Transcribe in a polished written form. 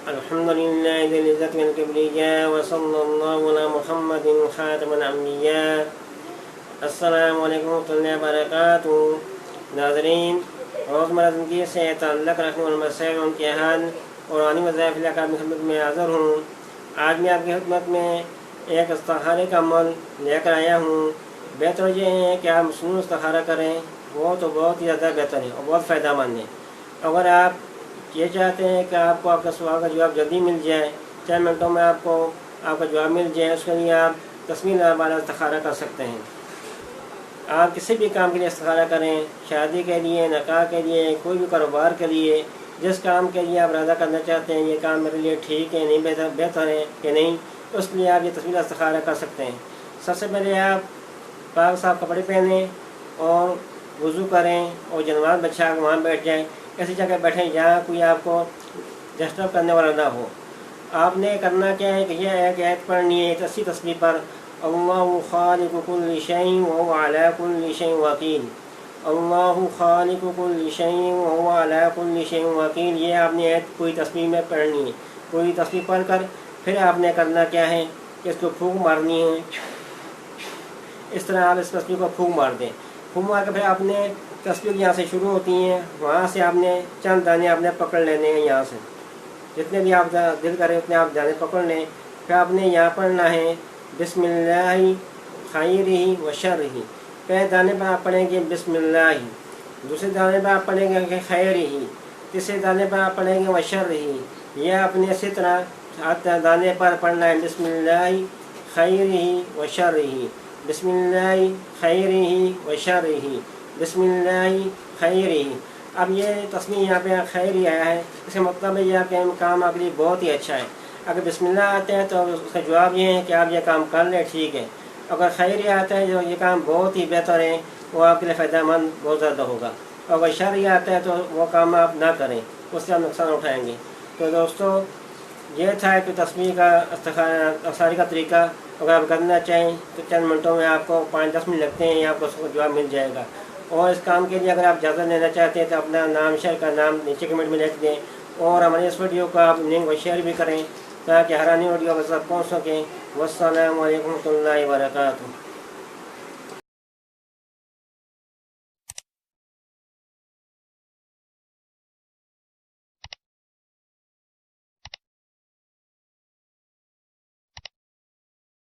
الحمد لله ذي العزة والكبرياء وصلى الله على محمد خاتم الأنبياء. السلام علیکم ورحمۃ اللہ وبرکاتہ. ناظرین، روزمرہ زندگی سے تعلق رکھنے والے مسائل ان کے حل اور آنی وظائف لے کر آپ کی خدمت میں حاضر ہوں. آج میں آپ کی خدمت میں ایک استخارے کا عمل لے کر آیا ہوں. بہتر یہ ہے کہ آپ مصنوعی استخارہ کریں، وہ تو بہت ہی زیادہ بہتر ہے اور بہت فائدہ مند ہے. اگر آپ یہ چاہتے ہیں کہ آپ کو آپ کا سوال کا جواب جلدی مل جائے، چند منٹوں میں آپ کو آپ کا جواب مل جائے، اس کے لیے آپ تسمیل والا استخارہ کر سکتے ہیں. آپ کسی بھی کام کے لیے استخارہ کریں، شادی کے لیے، نکاح کے لیے، کوئی بھی کاروبار کے لیے، جس کام کے لیے آپ ارادہ کرنا چاہتے ہیں یہ کام میرے لیے ٹھیک ہے، نہیں بہتر ہے کہ نہیں، اس لیے آپ یہ تسمیل استخارہ کر سکتے ہیں. سب سے پہلے آپ پاک صاف کپڑے پہنیں اور وضو کریں اور جنمات بچھا کے وہاں بیٹھ جائیں. ایسی جگہ بیٹھیں جہاں کوئی آپ کو ڈسٹرب کرنے والا نہ ہو. آپ نے کرنا کیا ہے کہ یہ ایک آیت پڑھنی ہے 80 تسبیح پر: اللہ خالق کل شیء وهو علی کل شیء وکیل. اللہ خالق کل شیء وهو علی کل شیء وکیل. یہ آپ نے آیت پوری تسبیح میں پڑھنی ہے. پوری تسبیح پڑھ کر پھر آپ نے کرنا کیا ہے کہ اس کو پھونک مارنی ہے. اس طرح آپ اس تسبیح کو پھونک مار دیں. پھونک مار کے پھر آپ نے تسبیح یہاں سے شروع ہوتی ہیں، وہاں سے آپ نے چند دانے آپ نے پکڑ لینے ہیں. یہاں سے جتنے بھی آپ دل کریں اتنے آپ دانے پکڑ لیں. پھر آپ نے یہاں پڑھنا ہے بسم اللہ خیرہ و شرہ. پہلے دانے پر آپ پڑھیں گے بسم اللہ، دوسرے دانے پر آپ پڑھیں گے خیرہ، تیسرے دانے پر آپ پڑھیں گے و شرہ. یہ آپ نے اسی طرح دانے پر پڑھنا ہے بسم اللہ خیرہ و شرہ، بسم اللہ خیرہ و شرہ، بسم اللہ خیرہ. اب یہ تسمیہ یہاں پہ خیری آیا ہے، اس کا مطلب ہے یہ آپ کے کام آپ کے لیے بہت ہی اچھا ہے. اگر بسم اللہ آتے ہیں تو اس کا جواب یہ ہے کہ آپ یہ کام کر لیں، ٹھیک ہے. اگر خیری آتا ہے جو یہ کام بہت ہی بہتر ہے، وہ آپ کے لیے فائدہ مند بہت زیادہ ہوگا. اگر شر آتا ہے تو وہ کام آپ نہ کریں، اس سے آپ نقصان اٹھائیں گے. تو دوستو، یہ تھا کہ تسمیہ کا استخارے کا طریقہ. اگر آپ کرنا چاہیں تو چند منٹوں میں آپ کو 5-10 منٹ لگتے ہیں، آپ کو اس کو جواب مل جائے گا. اور اس کام کے لیے اگر آپ اجازت لینا چاہتے ہیں تو اپنا نام، شہر کا نام نیچے کمنٹ میں لکھ دیں، اور ہمارے اس ویڈیو کو آپ لنک و شیئر بھی کریں تاکہ ہر آنے ویڈیو آپ تک پہنچ سکیں. والسلام علیکم ورحمۃ اللہ وبرکاتہ.